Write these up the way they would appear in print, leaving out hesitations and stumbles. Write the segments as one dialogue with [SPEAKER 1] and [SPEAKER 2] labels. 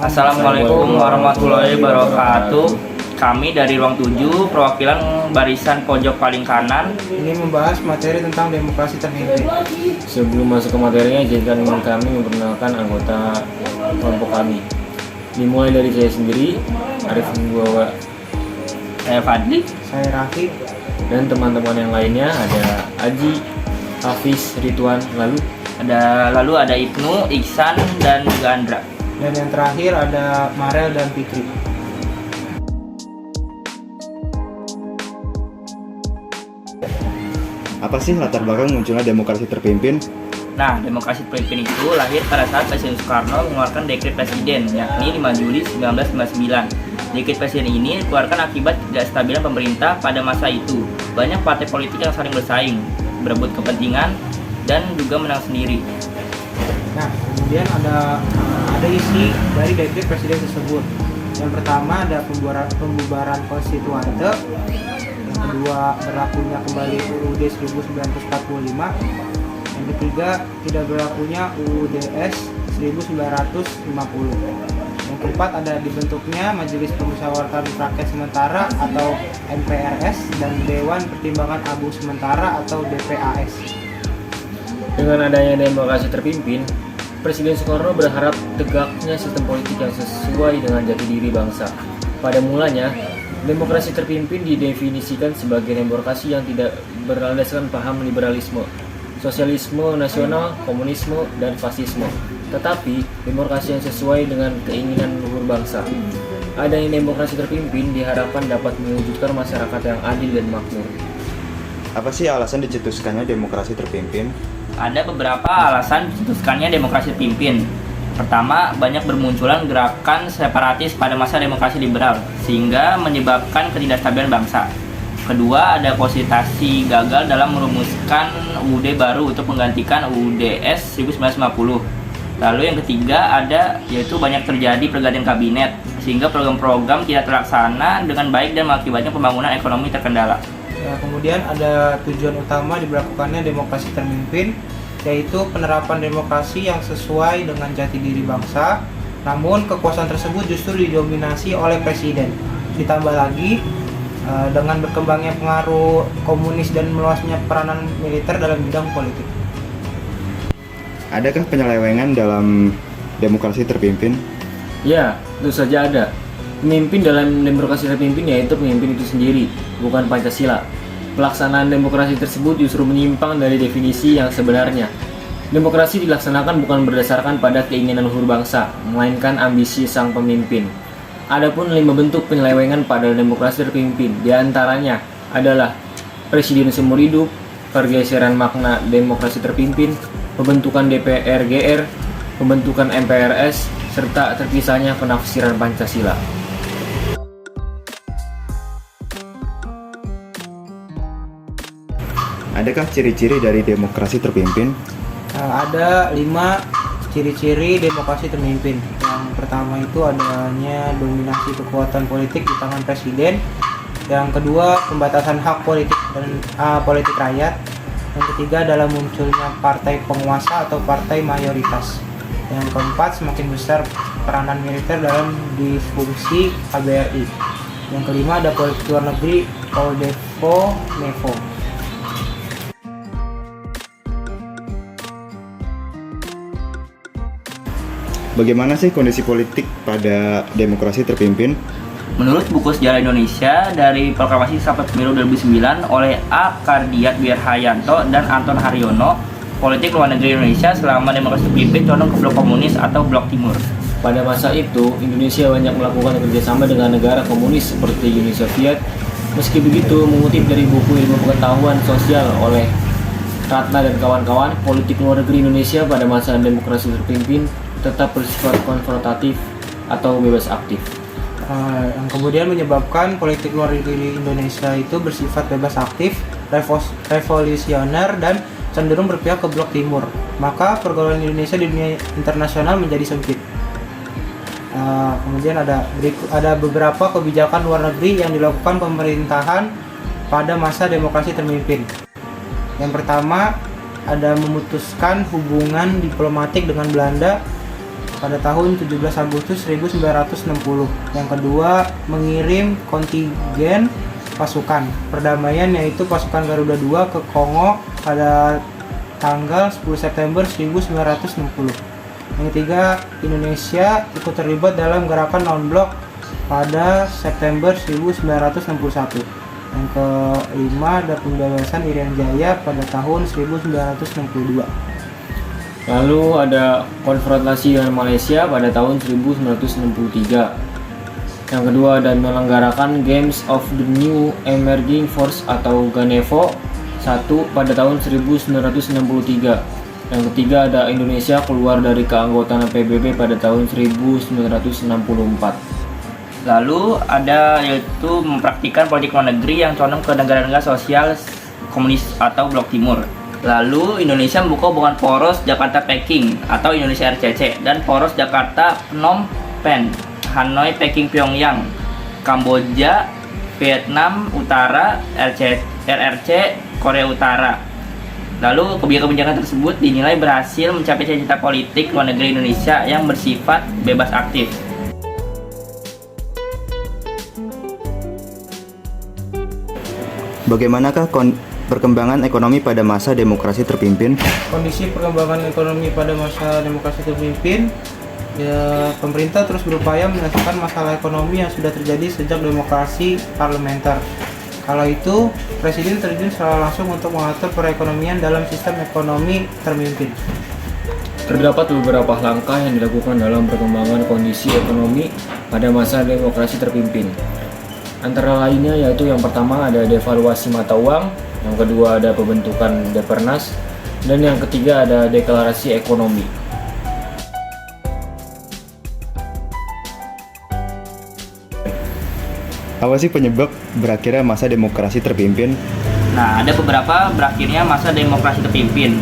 [SPEAKER 1] Assalamualaikum warahmatullahi wabarakatuh. Kami dari Ruang 7, perwakilan barisan pojok paling kanan,
[SPEAKER 2] ini membahas materi tentang demokrasi terpimpin.
[SPEAKER 3] Sebelum masuk ke materinya, izinkan kami memperkenalkan anggota kelompok kami. Dimulai dari saya sendiri, Arif Menggawa,
[SPEAKER 1] saya Fadli,
[SPEAKER 2] Saya Raffi,
[SPEAKER 3] dan teman-teman yang lainnya ada Aji, Hafiz, Ridwan, lalu
[SPEAKER 1] ada Ibnu, Iksan, dan juga Andra.
[SPEAKER 2] dan yang terakhir ada Marel dan Fikri.
[SPEAKER 4] Apa sih latar belakang munculnya demokrasi terpimpin?
[SPEAKER 1] Nah, demokrasi terpimpin itu lahir pada saat Presiden Soekarno mengeluarkan dekret presiden, yakni 5 Juli 1999. Dekret presiden ini dikeluarkan akibat ketidakstabilan pemerintah pada masa itu. Banyak partai politik yang saling bersaing, berebut kepentingan, dan juga menang sendiri.
[SPEAKER 2] Nah, kemudian ada isi dari dekret presiden tersebut. Yang pertama ada pembubaran konstituante. Yang kedua, berlakunya kembali UUD 1945. Yang ketiga, tidak berlakunya UUDS 1950. Yang keempat, ada dibentuknya Majelis Permusyawaratan Rakyat Sementara atau MPRS dan Dewan Pertimbangan Agung Sementara atau DPAS.
[SPEAKER 3] dengan adanya demokrasi terpimpin, Presiden Soekarno berharap tegaknya sistem politik yang sesuai dengan jati diri bangsa. Pada mulanya, demokrasi terpimpin didefinisikan sebagai demokrasi yang tidak berlandaskan paham liberalisme, sosialisme nasional, komunisme, dan fasisme, tetapi demokrasi yang sesuai dengan keinginan luhur bangsa. Adanya demokrasi terpimpin diharapkan dapat mewujudkan masyarakat yang adil dan makmur.
[SPEAKER 4] Apa sih alasan dicetuskannya demokrasi terpimpin?
[SPEAKER 1] Ada beberapa alasan dicetuskannya demokrasi terpimpin. Pertama, banyak bermunculan gerakan separatis pada masa demokrasi liberal, sehingga menyebabkan ketidakstabilan bangsa. Kedua, ada konsultasi gagal dalam merumuskan UUD baru untuk menggantikan UUDS 1950. Lalu yang ketiga yaitu banyak terjadi pergantian kabinet, sehingga program-program tidak terlaksana dengan baik dan mengakibatkan pembangunan ekonomi terkendala.
[SPEAKER 2] Ya, kemudian ada tujuan utama diberlakukannya demokrasi terpimpin, yaitu penerapan demokrasi yang sesuai dengan jati diri bangsa. Namun kekuasaan tersebut justru didominasi oleh presiden. Ditambah lagi dengan berkembangnya pengaruh komunis dan meluasnya peranan militer dalam bidang politik.
[SPEAKER 4] Adakah penyelewengan dalam demokrasi terpimpin?
[SPEAKER 3] Ya, tentu saja ada. Pemimpin dalam demokrasi terpimpin yaitu pemimpin itu sendiri, bukan Pancasila. Pelaksanaan demokrasi tersebut justru menyimpang dari definisi yang sebenarnya. Demokrasi dilaksanakan bukan berdasarkan pada keinginan luhur bangsa, melainkan ambisi sang pemimpin. Adapun 5 bentuk penyelewengan pada demokrasi terpimpin, diantaranya adalah presiden seumur hidup, pergeseran makna demokrasi terpimpin, pembentukan DPR GR, pembentukan MPRS, serta terpisahnya penafsiran Pancasila.
[SPEAKER 4] Adakah ciri-ciri dari demokrasi terpimpin?
[SPEAKER 2] Ada 5 ciri-ciri demokrasi terpimpin. Yang pertama itu adanya dominasi kekuatan politik di tangan presiden. Yang kedua, pembatasan hak politik dan politik rakyat. Yang ketiga adalah munculnya partai penguasa atau partai mayoritas. Yang keempat, semakin besar peranan militer dalam disfungsi KBRI. Yang kelima, ada politik luar negeri Oldevo Nevo.
[SPEAKER 4] Bagaimmana sih kondisi politik pada demokrasi terpimpin?
[SPEAKER 1] Menurut buku Sejarah Indonesia dari Proklamasi Selamat Pemilu 2009 oleh A. Kardiat Wirhayanto dan Anton Haryono, politik luar negeri Indonesia selama demokrasi terpimpin condong ke blok komunis atau blok timur.
[SPEAKER 3] Pada masa itu, Indonesia banyak melakukan kerjasama dengan negara komunis seperti Uni Soviet. Meski begitu, mengutip dari buku Ilmu Pengetahuan Sosial oleh Ratna dan kawan-kawan, politik luar negeri Indonesia pada masa demokrasi terpimpin tetap bersifat konfrontatif atau bebas aktif.
[SPEAKER 2] Yang kemudian menyebabkan politik luar negeri Indonesia itu bersifat bebas aktif, revolusioner, dan cenderung berpihak ke blok timur. Maka pergaulan Indonesia di dunia internasional menjadi sempit. Kemudian ada beberapa kebijakan luar negeri yang dilakukan pemerintahan pada masa demokrasi terpimpin. Yang pertama, ada memutuskan hubungan diplomatik dengan Belanda pada tahun 17 Agustus 1960. Yang kedua, mengirim kontingen pasukan perdamaian yaitu pasukan Garuda II ke Kongo pada tanggal 10 September 1960. Yang ketiga, Indonesia ikut terlibat dalam gerakan non-blok pada September 1961. Yang kelima, ada pembebasan Irian Jaya pada tahun 1962.
[SPEAKER 3] Lalu ada konfrontasi dengan Malaysia pada tahun 1963. Yang kedua ada menyelenggarakan Games of the New Emerging Force atau GANEVO 1 pada tahun 1963. Yang ketiga ada Indonesia keluar dari keanggotaan PBB pada tahun 1964.
[SPEAKER 1] Lalu ada yaitu mempraktikkan politik luar negeri yang condong ke negara-negara sosial komunis atau blok timur. Lalu Indonesia membuka hubungan poros Jakarta-Peking atau Indonesia RCC dan poros Jakarta Phnom Penh, Hanoi, Peking, Pyongyang, Kamboja, Vietnam Utara, RRC, Korea Utara. Lalu kebijakan tersebut dinilai berhasil mencapai cita-cita politik luar negeri Indonesia yang bersifat bebas aktif.
[SPEAKER 4] Bagaimanakah perkembangan ekonomi pada masa demokrasi terpimpin?
[SPEAKER 2] Kondisi perkembangan ekonomi pada masa demokrasi terpimpin, ya, pemerintah terus berupaya menyelesaikan masalah ekonomi yang sudah terjadi sejak demokrasi parlementer. Kala itu, Presiden terjun secara langsung untuk mengatur perekonomian dalam sistem ekonomi terpimpin.
[SPEAKER 3] Terdapat beberapa langkah yang dilakukan dalam perkembangan kondisi ekonomi pada masa demokrasi terpimpin. Antara lainnya yaitu yang pertama ada devaluasi mata uang, yang kedua ada pembentukan Depernas, dan yang ketiga ada deklarasi ekonomi.
[SPEAKER 4] Apa sih penyebab berakhirnya masa demokrasi terpimpin?
[SPEAKER 1] Nah, ada beberapa berakhirnya masa demokrasi terpimpin.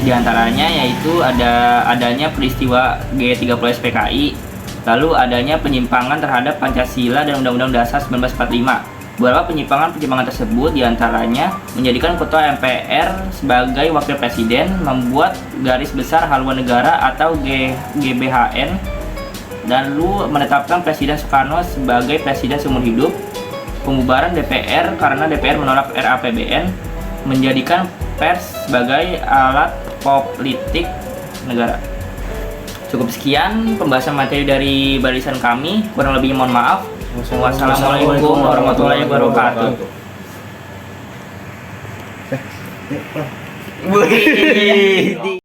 [SPEAKER 1] Di antaranya yaitu adanya peristiwa G30 SPKI, lalu adanya penyimpangan terhadap Pancasila dan Undang-Undang Dasar 1945. Beberapa penyimpangan tersebut diantaranya menjadikan Ketua MPR sebagai Wakil Presiden, membuat Garis Besar Haluan Negara atau GBHN, dan lalu menetapkan Presiden Soekarno sebagai Presiden seumur hidup, pembubaran DPR karena DPR menolak RAPBN, menjadikan pers sebagai alat politik negara. Cukup sekian pembahasan materi dari barisan kami, kurang lebihnya mohon maaf. Wassalamualaikum warahmatullahi wabarakatuh.